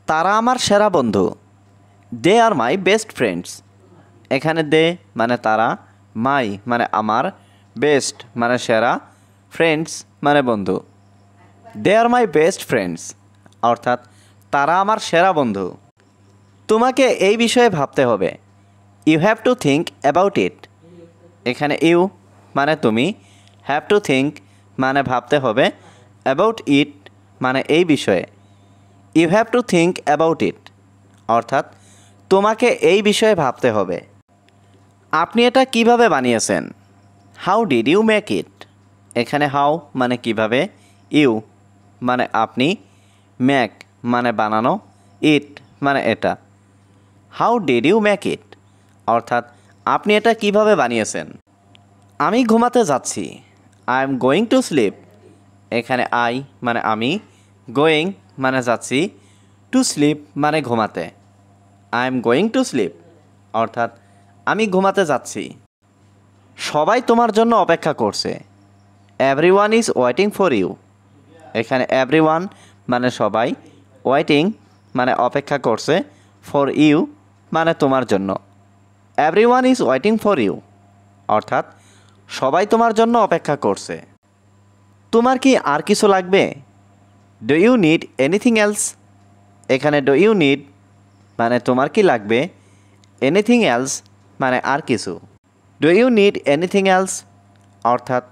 তারা আমার সেরা বন্ধু। দে আর মাই বেস্ট ফ্রেন্ডস। এখানে দে মানে তারা, মাই মানে আমার, বেস্ট মানে সেরা, ফ্রেন্ডস মানে বন্ধু। দে আর মাই বেস্ট ফ্রেন্ডস অর্থাৎ তারা আমার সেরা বন্ধু। তোমাকে এই বিষয়ে ভাবতে হবে। You have to think about it. এখানে ইউ মানে তুমি, হ্যাভ টু থিঙ্ক মানে ভাবতে হবে, অ্যাবাউট ইট মানে এই বিষয়ে। You have to think about it অর্থাৎ তোমাকে এই বিষয়ে ভাবতে হবে। আপনি এটা কিভাবে বানিয়েছেন? How did you make it. এখানে হাউ মানে কিভাবে, ইউ মানে আপনি, মেক মানে বানানো, ইট মানে এটা। How did you make it অর্থাৎ আপনি এটা কিভাবে বানিয়েছেন। আমি ঘুমাতে যাচ্ছি। I am going to sleep. এখানে আই মানে আমি, গোয়িং মানে যাচ্ছি, টু স্লিপ মানে ঘুমাতে। I am going to sleep অর্থাৎ আমি ঘুমাতে যাচ্ছি। সবাই তোমার জন্য অপেক্ষা করছে। Everyone is waiting for you. এখানে এভরিওয়ান মানে সবাই, ওয়েটিং মানে অপেক্ষা করছে, ফর ইউ মানে তোমার জন্য। Everyone is waiting for you অর্থাৎ সবাই তোমার জন্য অপেক্ষা করছে। তোমার কি আর কিছু লাগবে? Do you need anything else. এখানে ডু ইউ নিড মানে তোমার কি লাগবে, এনিথিং এলস মানে আর কিছু। Do you need anything else অর্থাৎ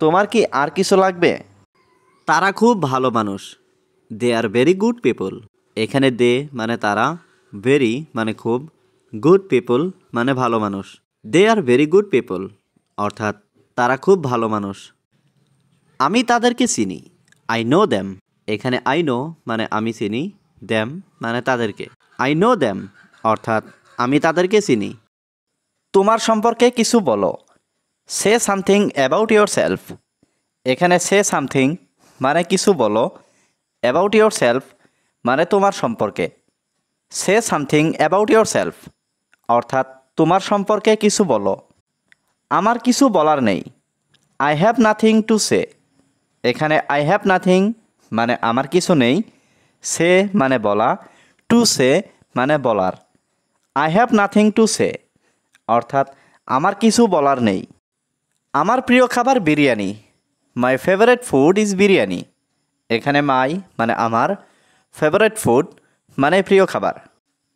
তোমার কি আর কিছু লাগবে? তারা খুব ভালো মানুষ। দে আর ভেরি গুড পিপল। এখানে দে মানে তারা, ভেরি মানে খুব, গুড পিপল মানে ভালো মানুষ। দে আর ভেরি গুড পিপল অর্থাৎ তারা খুব ভালো মানুষ। আমি তাদেরকে চিনি। I know them. এখানে আই নো মানে আমি চিনি, দ্যাম মানে তাদেরকে। আই নো দ্যাম অর্থাৎ আমি তাদেরকে চিনি। তোমার সম্পর্কে কিছু বলো। Say something about your self. এখানে সে সামথিং মানে কিছু বলো, অ্যাবাউট ইয়োর সেলফ মানে তোমার সম্পর্কে। Say something about your self অর্থাৎ তোমার সম্পর্কে কিছু বলো। আমার কিছু বলার নেই। আই হ্যাভ নাথিং টু সে। এখানে আই হ্যাভ নাথিং মানে আমার কিছু নেই, সে মানে বলা, টু সে মানে বলার। I have nothing to say অর্থাৎ আমার কিছু বলার নেই। আমার প্রিয় খাবার biryani. My favourite food is biryani. এখানে মাই মানে আমার, ফেভারিট ফুড মানে প্রিয় খাবার।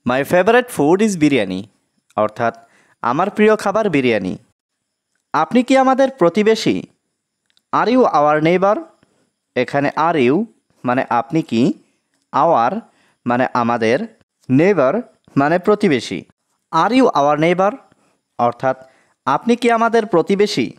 My favourite food is biryani অর্থাৎ আমার প্রিয় খাবার বিরিয়ানি। আপনি কি আমাদের প্রতিবেশী? Are you our neighbour. এখানে আর ইউ মানে আপনি কি, আওয়ার মানে আমাদের, নেইবার মানে প্রতিবেশী। আর ইউ আওয়ার নেইবার অর্থাৎ আপনি কি আমাদের প্রতিবেশী?